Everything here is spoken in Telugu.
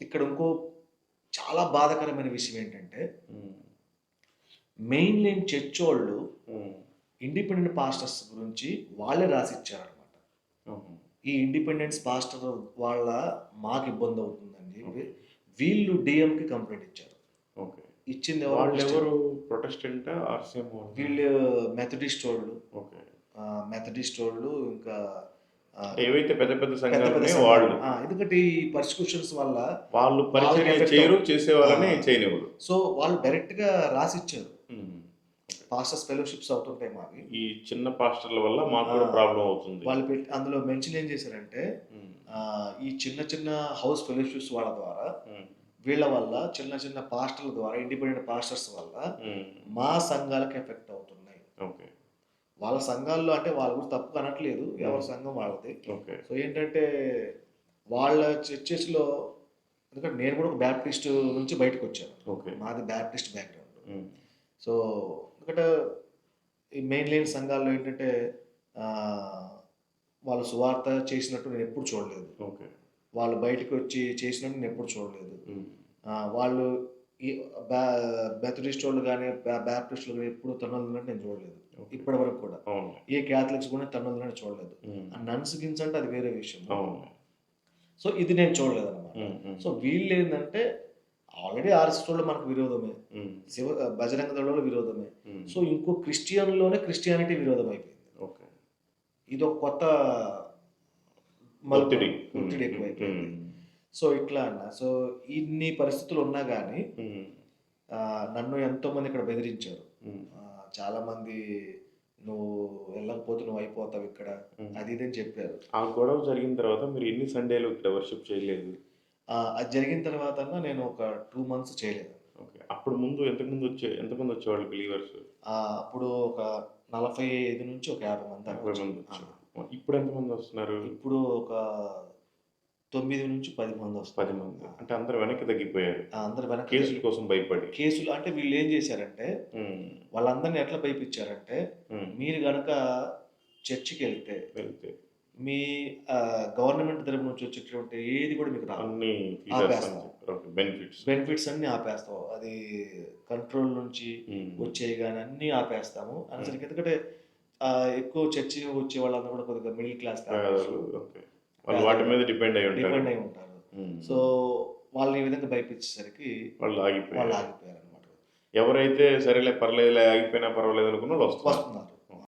ఇక్కడ ఇంకో చాలా బాధాకరమైన విషయం ఏంటంటే, హ్మ్. మెయిన్ లైన్ చర్చోళ్ళు హ్మ్. ఇండిపెండెంట్ పాస్టర్స్ గురించి వాళ్ళే రాసిచ్చారనమాట. హుహు. ఈ ఇండిపెండెన్స్ పాస్టర్ వాళ్ళ మాకు ఇబ్బంది అవుతుందని చెప్పి ఓకే. వీళ్ళు డీఎంకి కంప్లైంట్ ఇచ్చారు. ఓకే. ఇచ్చింది ఎవరు? వాళ్ళెవరు? ప్రొటెస్టెంటా? ఆర్‌సీఎం వాళ్ళా? వీళ్ళు మెథడిస్ట్ వాళ్ళు. ఓకే. మెథడిస్ట్ వాళ్ళు ఇంకా అంటే ఏవైతే పెద్ద పెద్ద పెద్ద పెద్ద సంఘాలున్నాయో సంఘాలు. వాళ్ళు. ఎందుకంటే ఈ పర్సిక్యూషన్స్ వల్ల వాళ్ళు వాళ్ళకి పరిచర్య ఎఫెక్ట్ చేయరు, అవుతుంది. చేసేవాళ్ళని చేయనివ్వరు. సో వాళ్ళు డైరెక్ట్‌గా రాసిచ్చారు. హ్మ్. పాస్టర్స్ ఫెలోషిప్స్ అవుతుంటాయి మావి. ఈ చిన్న పాస్టర్‌ల వల్ల మాకు ఆ! కూడా ప్రాబ్లమ్ అవుతుంది. వాళ్ళు అందులో మెన్షన్ ఏం చేశారంటే హ్మ్. ఈ చిన్న చిన్న హౌస్ ఫెలోషిప్స్ వాళ్ళ ద్వారా హ్మ్. వీళ్ళ వల్ల చిన్న చిన్న పాస్టర్ల ద్వారా ఇండిపెండెంట్ పాస్టర్స్ వల్ల హ్మ్. మా సంఘాలకు ఎఫెక్ట్ అవుతున్నాయి. ఓకే. వాళ్ళ సంఘాల్లో అంటే వాళ్ళ గురించి తప్పు అనట్లేదు. ఎవరి సంఘం వాళ్ళది. ఓకే. సో ఏంటంటే వాళ్ళ చర్చెస్‌లో ఎందుకంటే నేను కూడా ఒక బ్యాప్టిస్ట్ నుంచి బయటకొచ్చాను. ఓకే. మాది బ్యాప్టిస్ట్ బ్యాక్‌గ్రౌండ్. హ్మ్. సో ఎందుకంటే ఈ మెయిన్ లైన్ సంఘాల్లో ఏంటంటే ఆహ్, వాళ్ళు సువార్త చేసినట్టు నేనెప్పుడు చూడలేదు. ఓకే. వాళ్ళు బయటకొచ్చి చేసినట్టు నేనెప్పుడు చూడలేదు. హ్మ్. వాళ్ళు ఈ బ్యా మెథడిస్టోళ్ళు గాని, బ్యాప్టిస్టులు గాని ఎప్పుడు తన్నులున్నట్టు నేను చూడలేదు. ఓకే. ఇప్పటి వరకు కూడా. అవును. ఏ క్యాథలిక్స్ కూడా తన్నులున్నట్టు చూడలేదు. హ్మ్. నన్స్ గిన్స్ అంటే అది వేరే విషయం. అవును. సో ఇది నేను చూడలేదన్నమాట. హ్మ్. హ్మ్. సో వీళ్ళేందంటే ఆల్రెడీ ఆర్ఎస్ఎస్‌టోళ్ళు మనకు విరోధమే. హ్మ్. బజరంగ దళోళ్ళు విరోధమే. హ్మ్. సో ఇంకో క్రిస్టియన్‌లోనే క్రిస్టియానిటీ విరోధం అయిపోయింది. ఓకే. ఇదొక కొత్త మలుపు. ఒత్తిడి. ఒత్తిడి హ్మ్. ఎక్కువైపోయింది. హ్మ్. సో ఇట్లా అన్న. సో ఇన్ని పరిస్థితులు ఉన్నా గాని హ్మ్. నన్ను ఎంతోమంది ఇక్కడ బెదిరించారు. హ్మ్. చాలామంది "నువ్వు వెళ్ళకపోతే నువ్వు అయిపోతావు ఇక్కడ" హ్మ్. అది ఇది అని చెప్పారు. ఆ గొడవ జరిగిన తర్వాత మీరు ఎన్ని సండేలు ఇక్కడ వర్షిప్ చేయలేదు? అది జరిగిన తర్వాతన్న నేను ఒక 2 మంత్స్ చేయలేదు. ఓకే. అప్పుడు ముందు ఎంతమంది వచ్చేవాళ్ళు బిలీవర్స్? అప్పుడు ఒక 45 నుంచి ఒక 50 మంది దాకా 50 వచ్చారు. మంది వచ్చారు. ఇప్పుడు ఎంతమంది వస్తున్నారు? ఇప్పుడు ఒక 9 నుంచి 10 మంది 10 వస్తున్నారు. మంది. అంటే అందరూ వెనక్కి తగ్గిపోయారు. అందరు వెనక్కి కేసుల కోసం భయపడి. కేసులు అంటే వీళ్ళు ఏం చేశారంటే హ్మ్. వాళ్ళందరిని ఎట్లా భయపించారంటే హ్మ్. మీరు గనక చర్చికెళ్తే వెళ్తే మీ గవర్నమెంట్ తరపు నుంచి వచ్చేటువంటి ఏది కూడా మీకు రాదు. అన్ని ఫీచర్స్ అని ఆపేస్తాం. చెప్పారు. ఓకే. బెనిఫిట్స్. బెనిఫిట్స్ అన్నీ ఆపేస్తాం. అది కంట్రోల్ నుంచి హ్మ్. వచ్చేయి గాని అన్నీ ఆపేస్తాము. హ్మ్. అనేసరికి ఎందుకంటే ఎక్కువ చర్చి వచ్చే వాళ్ళందరూ కూడా కొద్దిగా మిడిల్ క్లాస్ ఫ్యామిలీస్. పేదలు. ఓకే. వాళ్ళు వాటి మీద డిపెండ్ అయి ఉంటారు. డిపెండ్ అయి ఉంటారు. హ్మ్. సో వాళ్ళని ఈ విధంగా భయపించేసరికి వాళ్ళు ఆగిపోయారు. వాళ్ళు ఆగిపోయారనమాట. ఎవరైతే సరేలే పర్లేదులే ఆగిపోయినా పర్వాలేదు అనుకున్న వాళ్ళు వస్తున్నారు. వస్తున్నారు.